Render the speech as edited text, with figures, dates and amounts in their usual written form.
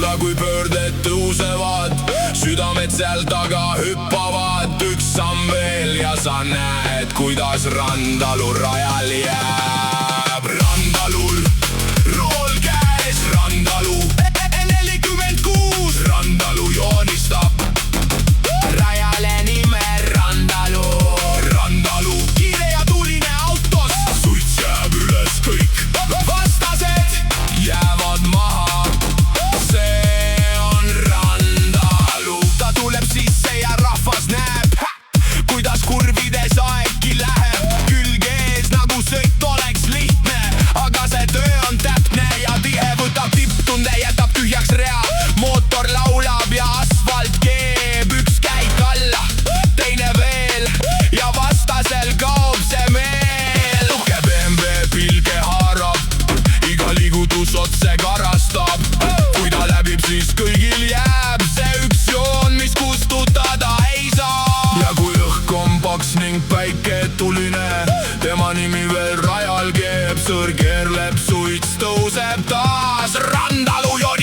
kuulda, kui pöörded tõusevad, südamed seal taga hüppavad. Üks samm veel ja sa näed, kuidas Randalu rajal jääb. Randalul rool käes, Randalu 46, Randalu joonistab rajale nime Randalu. Randalu kiire ja tuline autos, suits jääb üles, kõik vastased jäävad maha. See on Randalu, ta tuleb sisse ja rahvas näeb, kuidas kurvides aegki läheb. Külg ees nagu sõit oleks lihtne, aga see töö on täpne ja tihe, võtab tipptunde, jätab tühjaks rea. Mootor laulab ja asfalt keeb, üks käik alla, teine veel ja vastasel kaob see meel. Uhke BMW pilge haarab, iga liigutus otse karastab. Kui ta läbib, siis kõigil jääb see üks joon, mis kustutada ei saa. Ja kui õhk on paks ning päike tuline, tema nimi veel rajal keeb, sõr keerleb, suits tõuseb taas. Randalu joon